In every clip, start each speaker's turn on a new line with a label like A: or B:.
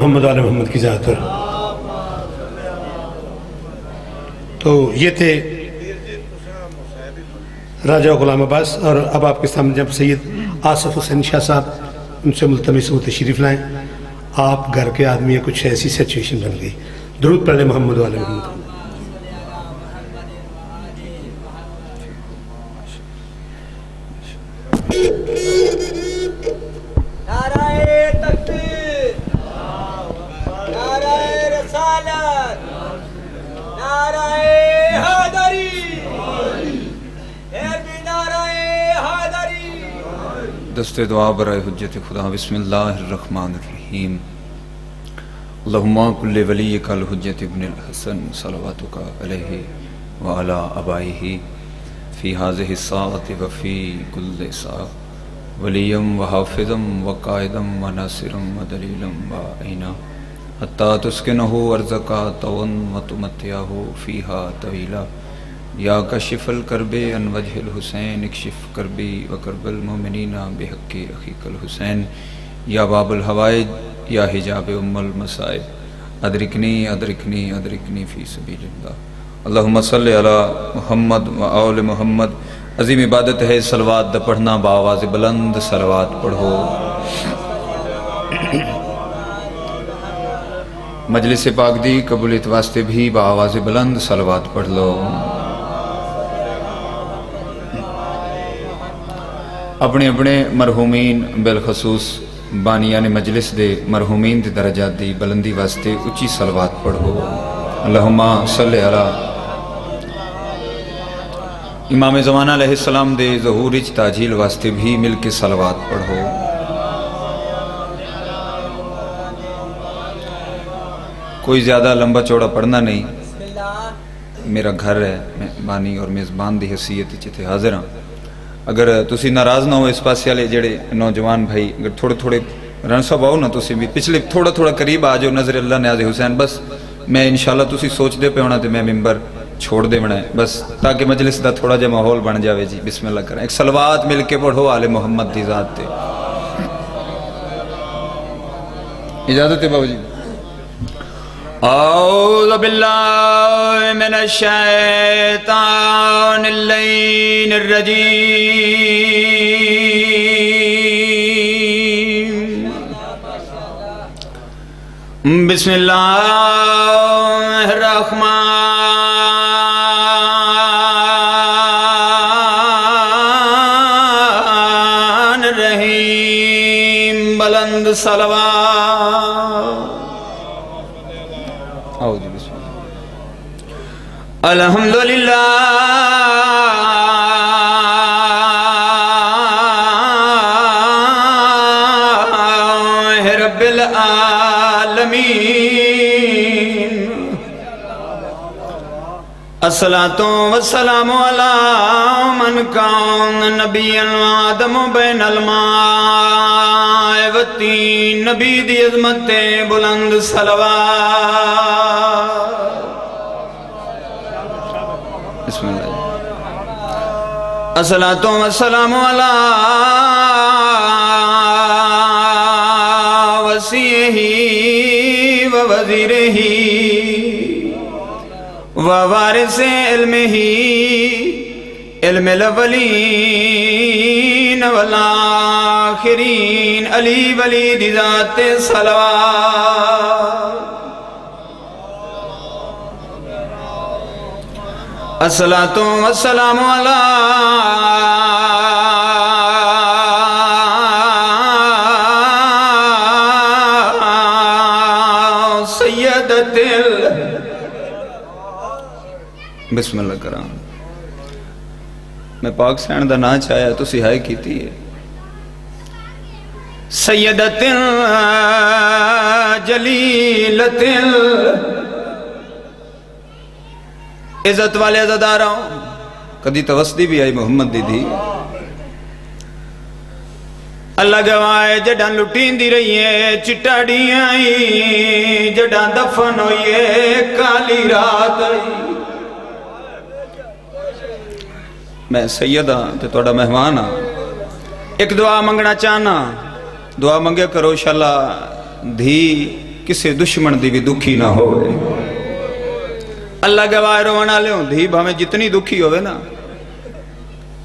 A: محمد علی محمد کی ذات پر۔ تو یہ تھے راجہ غلام عباس، اور اب آپ کے سامنے جب سید آصف حسین شاہ صاحب ان سے ملتمس وہ تشریف لائیں، آپ گھر کے آدمی ہیں، کچھ ایسی سچویشن بن گئی۔ درود پڑھ لیں محمد علی محمد۔
B: دست دعا برائے حجت خدا۔ بسم اللہ الرحمن الرحیم۔ اللہم کل ولیک الحجت ابن الحسن صلواتک علیہ وعلی آبائہ فی ہذہ الساعۃ وفی کل ساعہ ولیم وحافظم وقائدم وناصرم ودلیلم وعینا حتی تسکنہ ارضک طوعا وتمتعہ فیہا طویلا یا کشف الکرب عن وجہ الحسین اکشف کربی وکرب المؤمنین بحق اخیک الحسین یا باب الحوائج یا حجاب ام المصائب ادرکنی ادرکنی ادرکنی فی سبیل اللہ۔ اللہم صلی علی محمد و آل محمد۔ عظیم عبادت ہے صلوات دا پڑھنا، بآواز بلند صلوات پڑھو۔ مجلس پاک دی قبولیت واسطے بھی بآواز بلند صلوات پڑھ لو۔ اپنے اپنے مرحومین بالخصوص بانیان مجلس دے مرحومین دے درجات دی بلندی واسطے اچھی صلوات پڑھو۔ اللہم صلی علی امام زمانہ علیہ السلام دے ظہور اچ تاجیل واسطے بھی مل کے صلوات پڑھو۔ کوئی زیادہ لمبا چوڑا پڑھنا نہیں، میرا گھر ہے، میں بانی اور میزبان دی حیثیت اچھے حاضر ہاں۔ اگر تسی ناراض نہ ہو اس پاسے والے جڑے نوجوان بھائی، اگر تھوڑے تھوڑے رن صاحب آؤ نا، تسی بھی پچھلے تھوڑا تھوڑا قریب آ جاؤ، نظر اللہ نیاز حسین، بس میں انشاءاللہ تسی سوچ دے پہ ہونا تے میں ممبر چھوڑ دے بنا ہے، بس تاکہ مجلس دا تھوڑا جا ماحول بن جاوے جی۔ بسم اللہ کریں، ایک صلوات مل کے پڑھو آل محمد دی ذات تے۔ اجازت ہے بابا جی؟ اعوذ باللہ من الشیطان اللعین الرجیم۔ بسم اللہ الرحمن الرحیم۔ بلند صلوات۔ الحمدللہ رب العالمین، الصلاۃ والسلام علی من کان نبیا وآدم بین الماء والطین۔ نبی دی عظمت بلند صلوات۔ بسم اللہ۔ الصلاۃ والسلام علی وصیہ ووزیرہ ووارث علمہ علم الاولین والآخرین علی ولی ذات صلوات۔ الصلاۃ والسلام علی سیدۃ بسم اللہ کرام۔ میں پاک سین دا نا چاہیا تو سہائی کیتی ہے۔ سیدۃ جلیلۃ عزت والے عزدار ہوں، کدی توسدی بھی آئی محمد دی دی۔ اللہ گواہ جڑاں لٹین دی رہی ہے چٹاڑیاں آئی، جڑاں دفن ہوئی ہے کالی رات آئی۔ میں سید ہاں تے توڑا مہمان ہاں، ایک دعا منگنا چاہنا، دعا منگے کرو انشاءاللہ دھی کسے دشمن دی بھی دکھی نہ ہوئے اللہ گواہ رونا لے ہوں دھی بھامیں جتنی دکھی ہوئے نا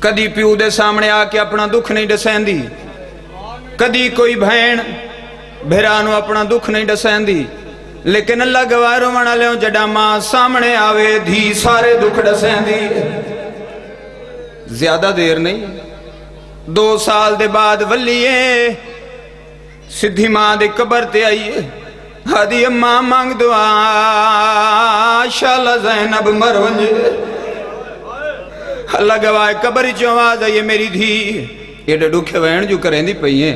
B: کدی پیو دے سامنے آ کے اپنا دکھ نہیں ڈسین دی کدی کوئی بہن بھیرانو اپنا دکھ نہیں ڈسین دی لیکن اللہ گواہ رونا لے ہوں جڑا ماں سامنے آوے دھی سارے دکھ ڈسین دی زیادہ دیر نہیں 2 سال دے بعد ولیے سدھی ماں دے قبر تے آئیے ہادی اماں مانگ دعا شالہ زینب مرونج اللہ گواہ قبر چوں آواز آئیے میری دھی یہ ڈوکھے وین جو کریں دی پئیے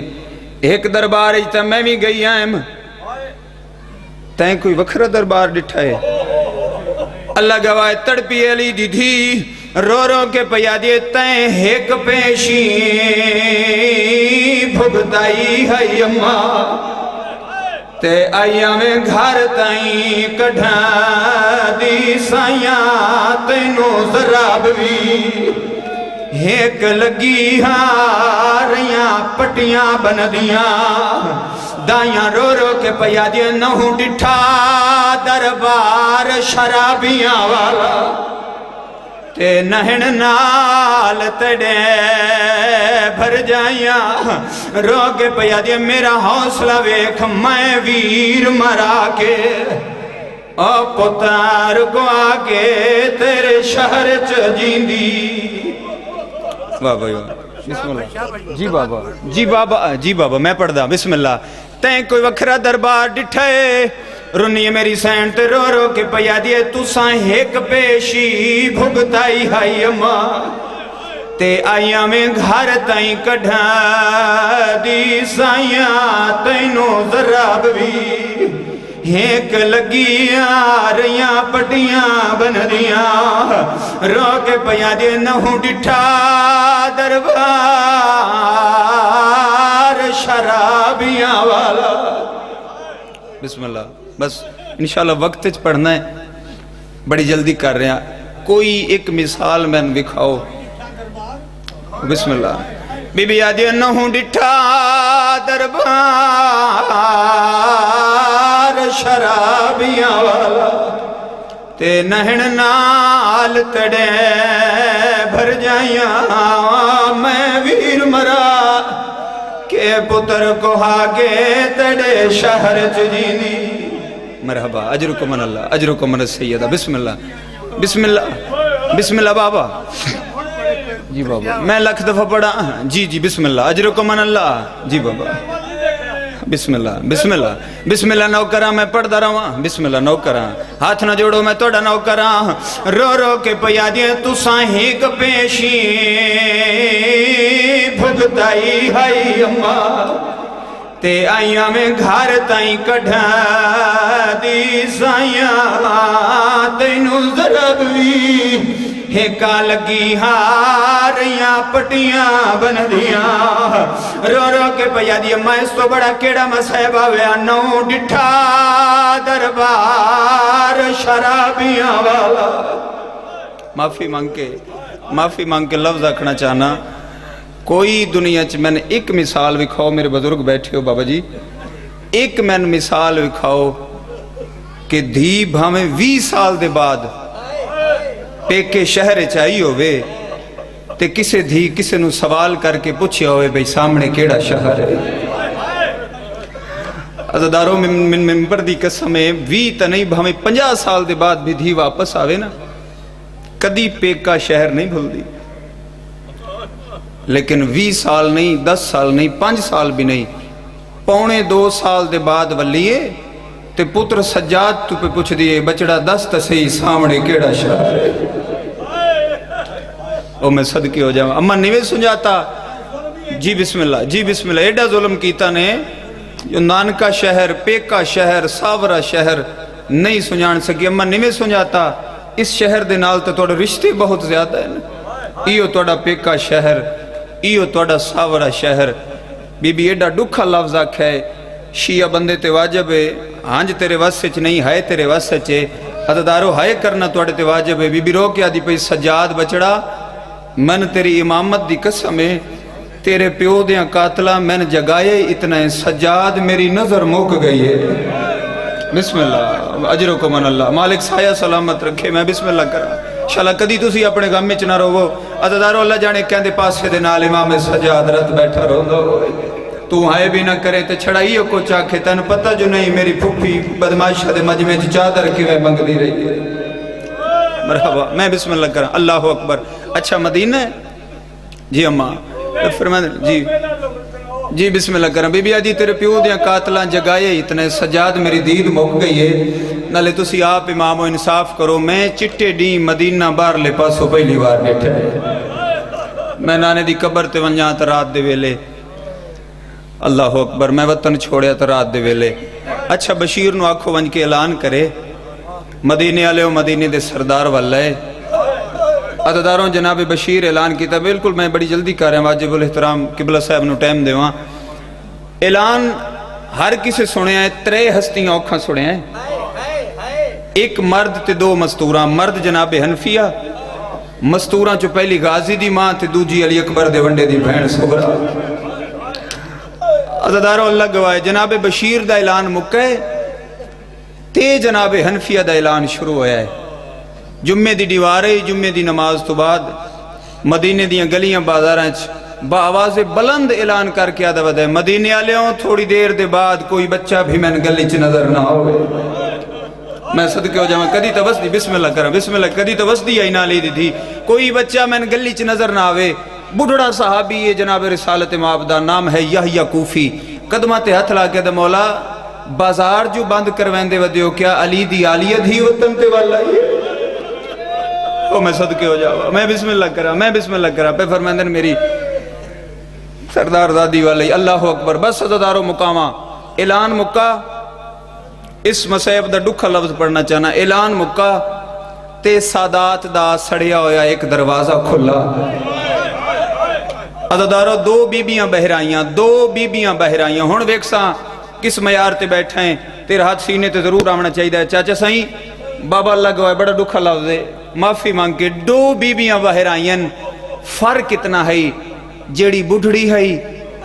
B: ایک دربار اجتا میں بھی گئی آئیم تین کوئی وکھرا دربار ڈٹھا ہے اللہ گواہ تڑپی علی دی دھی رو رو کے پیا دیے تین ایک پیشی بھگتائی ہے اماں تے آئیاں میں گھر تائیں کڑھا دی سائیاں تینوں ذراب بھی ایک لگی ہاریاں پٹیاں بندیاں دائیاں رو رو کے پیا دیے نہوں ڈٹھا دربار شرابیاں والا تے نہن نال تڑے بھر جائیاں رو کے پیا دیا میرا حوصلہ ویکھ میں ویر مرا کے او پتار کو آگے تیرے شہر چجیندی بابا بسم اللہ جی بابا جی بابا جی بابا میں پڑھ دا بسم اللہ تین کوئی وکھرا دربار ڈٹھائے رنی میری سین تے رو رو کے پیا دیے تساں ایک پیشی بھگتائی ہائی اماں تے آئیاں میں گھر تائیں کڑھا دی سائیاں تینوں ذراب بھی ایک لگیاں ریاں پٹیاں بندیاں رو کے پیا دیے نہوں ڈٹھا دربار شرابیاں والا بسم اللہ بس انشاءاللہ وقت چ پڑھنا ہے بڑی جلدی کر رہے ہیں کوئی ایک مثال میں دکھاؤ بسم اللہ بی بی آدھی نہوں ڈٹھا دربار شرابیاں والا تے نہن نال تڑے بھر جائیاں میں ویر مرا کہ پتر کو آگے تڑے شہر چجینی مرحبا اجرکم من اللہ اجرکم من السیدہ بسم اللہ بسم اللہ بسم اللہ بابا جی بابا میں لکھ دفعہ پڑھا جی جی بسم اللہ اجرکم من اللہ جی بابا بسم اللہ بسم اللہ بسم اللہ نوکراں میں پڑھ دا رہا بسم اللہ نوکراں ہاتھ نہ جوڑو میں توڑا نوکراں رو رو کے پیا دیے تساں ایک پیشی بھگتائی ہائی اماں تے آئیاں میں گھر تائیں کڑھا دی سائیاں تینوں ذرب بھی ایکا لگی ہاریاں پٹیاں بندیاں رو رو کے پیا دیا میں اس تو بڑا کیڑا مسئبہ ویا نو ڈٹھا دربار شرابیاں والا معافی مانگ کے لفظ رکھنا چاہنا کوئی دنیا چ میں نے ایک مثال وکھاؤ میرے بزرگ بیٹھے ہو بابا جی ایک میں نے مثال وکھاؤ کہ دھی بھامیں 20 سال دے بعد پیکے شہر چاہی ہوئے تے کسے دھی کسے نو سوال کر کے پوچھیا ہوئے بھئی سامنے کیڑا شہر ہے عزداروں من ممبر دی قسمیں 20 تا نہیں بھامیں 50 سال دے بعد بھی دھی واپس آوے نا کدی پیکا شہر نہیں بھول دی لیکن 20 سال نہیں 10 سال نہیں 5 سال بھی نہیں پونے 2 سال دے بعد ولیے تے پتر سجاد تو پہ پوچھ دیئے بچڑا 10 تا صحیح سامنے کیڑا شہر ہے او میں صدقے ہو جاؤں اما نہیں سنجاتا جی بسم اللہ ایڈا ظلم کیتا نے جو نانکا شہر پیکا شہر ساورا شہر نہیں سنجان سکی اما نہیں سنجاتا اس شہر دے نال تے توڑا رشتے بہت زیادہ ہے ایو توڑا پیکا شہر ایو توڑا ساورا شہر بی بی ایڈا ڈکھا لفظ آکھے شیعہ بندے تے واجب ہے ہانج تیرے واسے چ نہیں ہائے تیرے واسے چے عددارو ہائے کرنا توڑے تے واجب ہے بی بی رو کیا دی پئی سجاد بچڑا من تیری امامت دی قسم ہے تیرے پیو دیاں قاتلہ میں نے جگائے اتنا ہے سجاد میری نظر موک گئی ہے بسم اللہ اجر کو من اللہ مالک سایہ سلامت رکھے میں بسم اللہ کرا انشاءاللہ کدی تسی اپنے غم وچ نہ رہو عزادارو اللہ جانے کہندے پاسے دے نال امام سجاد رت بیٹھا رہندا ہوئے تو ہائے بھی نہ کرے تے چھڑائیو کو چاکھے تن پتہ جو نہیں میری پھپھی بدماشہ دے مجمع وچ چادر کیویں منگدی رہی ہے مرحبا میں بسم اللہ کرا اللہ اکبر اچھا مدینہ ہے جی اماں فرمائیں جی بسم اللہ کرم بی بی آجی تیرے پیو دیاں قاتلان جگائے اتنے سجاد میری دید موک گئی ہے نالے تسی آپ امام و انصاف کرو میں چٹے ڈی مدینہ بار لے پاسو پہلی بار بیٹھے میں نانے دی قبر تے ونجاں تا رات دے ویلے اللہ اکبر میں وطن چھوڑیا تا رات دے ویلے اچھا بشیر نو آکھو ونج کے اعلان کرے مدینے آلے و مدینے دے سردار واللہ عدداروں جناب بشیر اعلان کیتا بالکل میں بڑی جلدی کر رہے ہیں واجب الاحترام قبلہ صاحب نو ٹائم دے وہاں اعلان ہر کسے سنے ہیں 3 ہستیاں اوکھاں سنے ہیں ایک مرد تے 2 مستوراں مرد جناب حنفیہ مستوراں چو پہلی غازی دی ماں تے دوجی علی اکبر دے ونڈے دی بہن صبرا عزاداروں اللہ گوائے جناب بشیر دا اعلان مکہ تے جناب حنفیہ دا اعلان شروع ہویا ہے جمعے دی دیوارے جمعے دی نماز تو بعد مدینے دیاں گلیاں بازاراں با آواز بلند اعلان کر کے آدھا ودہ ہے مدینے آلیوں تھوڑی دیر دے بعد کوئی بچہ بھی میں گلی چ نظر نہ ہوئے میں صدقے ہو جاؤں کدی تو وسدی بسم اللہ کرم بسم اللہ کدی تو وسدی آئی نہ لی دی تھی کوئی بچہ میں گلی چ نظر نہ آوے بڑھڑا صحابی ہے جناب رسالت معابدہ نام ہے یحییٰ کوفی قدمات ہتھ لا کے دے مولا بازار جو بند کروین دے ودیو کیا علی دی آلیت ہی وطن تے والا ہی او میں صدقے ہو جاؤں میں بسم اللہ کرا پہ فرمائندن میری سردار دادی والی اللہ اکبر بس عزادارو مقامہ اعلان مکہ اس مسیب دا ڈکھا لفظ پڑھنا چاہنا اعلان مکہ تے سادات دا سڑیا ہویا ایک دروازہ کھلا عزادارو 2 بیبیاں بہرائیاں ہون ویکساں کس معیار تے بیٹھے ہیں تیرے ہاتھ سینے تے ضرور آمنا چاہیے ہے چاچا سائیں بابا اللہ گوائے بڑا ڈکھا لفظ ہے معافی مانگ کے 2 بیبیاں بہرائیاں فرق اتنا ہے جیڑی بڑھڑی ہے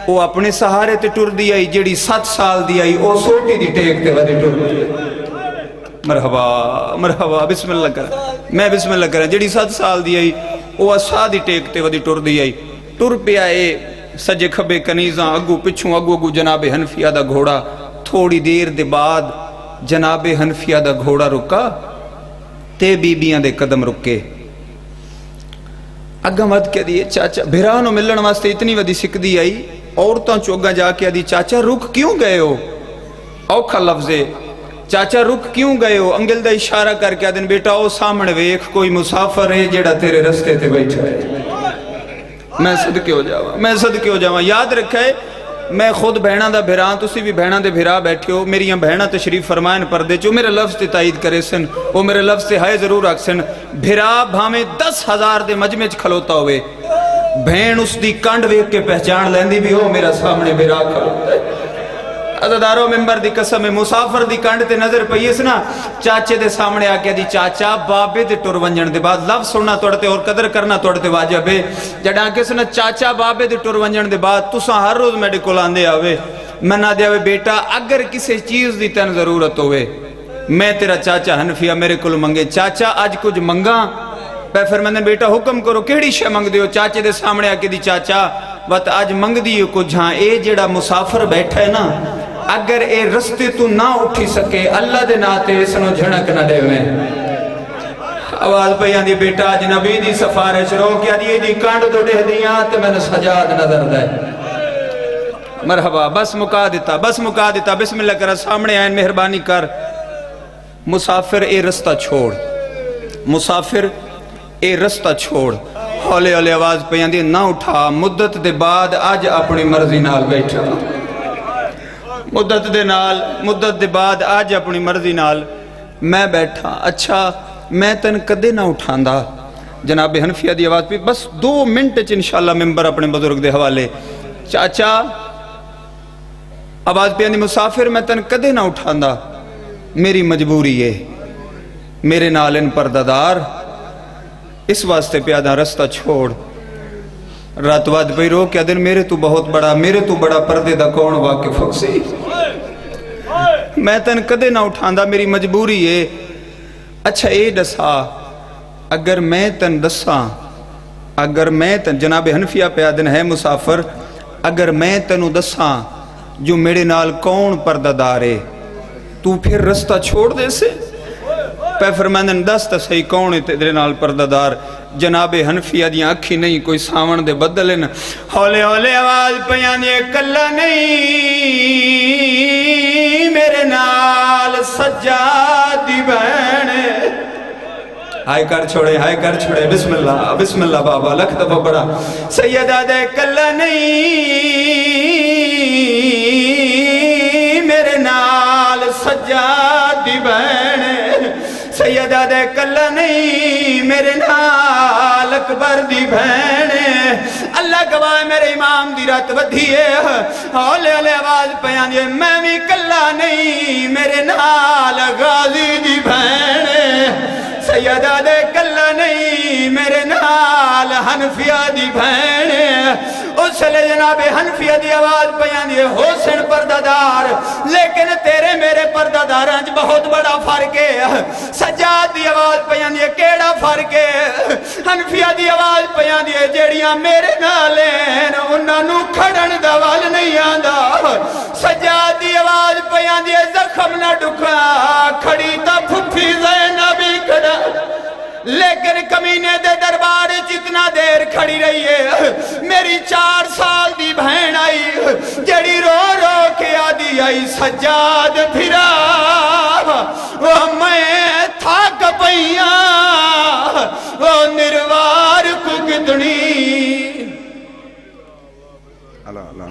B: وہ اپنے سہارے تے ٹر دی آئی جیڑی 7 سال دی آئی وہ سوٹی دی ٹیک تے ودی ٹر دی مرحبا بسم اللہ کرا میں بسم اللہ کرا جیڑی 7 سال دی آئی وہ اسا دی ٹیک تے ودی ٹر دی آئی ٹر پہ آئے سجے کھبے کنیزاں اگو پچھوں اگو جناب حنفیہ دا گھوڑا تھوڑی دیر دے بعد جناب حنفیہ دا گھوڑا رکا تے بیبیاں دے قدم رکے اگا مد کہہ دیئے چاچا بھیرانو ملن واسطے اتنی ودی سکھ دی آئی عورتاں چوگا جا کے دی چاچا رک کیوں گئے ہو اوکھا لفظے چاچا رک کیوں گئے ہو انگل دا اشارہ کر کے دن بیٹا او سامنے ویکھ کوئی مسافر ہے جیڑا تیرے رستے تے بیٹھا ہے میں صدقے ہو جاواں یاد رکھے میں خود بہنہ دا بھیران تسی بھی بہنہ دے بھیرا بیٹھے ہو میری یہاں بہنہ تشریف فرمائن پردے چو میرے لفظ تے تائید کرے سن وہ میرے لفظ تے ہائے ضرور رکھ سن بھیرا بھامے 10,000 دے مجمع چ کھلوتا ہوئے بہن اس دی کانڈ ویک کے پہچان لیندی بھی ہو میرا سامنے بھیرا کھلوتا ہے عزادارو ممبر دی قسم مسافر دی کانڈ تے نظر پئیس نا چاچے دے سامنے آ کے دی چاچا بابے دے ٹر ونجن دے بعد لفظ سننا توڑتے اور قدر کرنا توڑتے واجب ہے جڑا کے سنا چاچا بابے دے ٹر ونجن دے بعد تساں ہر روز میڈیکل آندے آوے میں نہ دے آوے بیٹا اگر کسی چیز دی تن ضرورت ہوئے میں تیرا چاچا حنفیہ میرے کل منگے چاچا آج کچھ منگا پہ فرمائیں بیٹا حکم کرو کیڑی شے منگ دیو چاچے دے سامنے آ کے دی چاچا وقت آج منگ دیو کچھ ہاں اے جڑا مسافر بیٹھا ہے نا اگر اے رستے تو نہ اٹھی سکے اللہ دے ناتے سنو جھنک نہ دے میں آواز پہ یہاں بیٹا آج نبی دی سفارش رو کیا دی کانڈ تو دے دیاں تے میں نے سجاد نظر دے مرحبا بس مکا دیتا بسم اللہ کرا سامنے آئین مہربانی کر مسافر اے رستہ چھوڑ ہولے ہولے آواز پہ یہاں نہ اٹھا مدت دے بعد آج اپنی مرضی نال بیٹھا مدت دے بعد آج اپنی مرضی نال میں بیٹھا اچھا میں تن کدے نہ اٹھاندا جناب حنفیہ دی آواز پہ بس 2 منٹ چ انشاءاللہ ممبر اپنے بزرگ دے حوالے چاچا آواز پہ یعنی مسافر میں تن کدے نہ اٹھاندا میری مجبوری ہے میرے نال ان پردادار اس واسطے پیادہ رستہ چھوڑ رات واد پہ رو کیا دن میرے تو بڑا پردے دا کون واقف ہو سی میں تن کدے نہ اٹھاندا میری مجبوری ہے اچھا اے دسا اگر میں تن دساں اگر میں تن جناب حنفیہ پہ آدن ہے مسافر اگر میں تنو دساں جو میرے نال کون پردہ دارے تو پھر رستہ چھوڑ دے سے پہ فرمائندن دستا صحیح کون ہے تیرے نال پردہ دار جناب حنفیہ دیاں اکھی نہیں کوئی ساون دے بدلن ہولے ہولے آواز پیان یہ کلا نہیں میرے نال سجاد دی بہن ہائے کر چھوڑے بسم اللہ بابا لکھ دفعہ بڑا سیدہ دے کلا نہیں میرے نال سجاد دی بہن سیدہ دے کلا نہیں میرے نال اکبر دی بہن اللہ گواہ میرے امام دی رات ودھی ہے ہولے ہولے آواز پیان یہ میں بھی کلا نہیں میرے نال غازی دی بہن سیدہ دے کلا نہیں میرے نال حنفیہ دی بہن اس لئے جناب حنفیہ دی آواز بیان یہ حسن پردادار لیکن تیرے میرے پردادارانج بہت بڑا فرق ہے سجاد دی آواز بیان یہ کیڑا فرق ہے حنفیہ دی آواز بیان یہ جیڑیاں میرے نالین انہوں کھڑن دوال نہیں آندہ سجاد دی آواز بیان یہ زخم نہ ڈکھا کھڑی تا پھپھی زینبی کھڑا لیکن کمینے دے دربار جتنا دیر کھڑی رہی ہے میری 4 سال دی بہن آئی جڑی رو رو کے آدھی آئی سجاد پھرا وہ میں تھاک پئیاں وہ نروار کو کتنی اللہ اللہ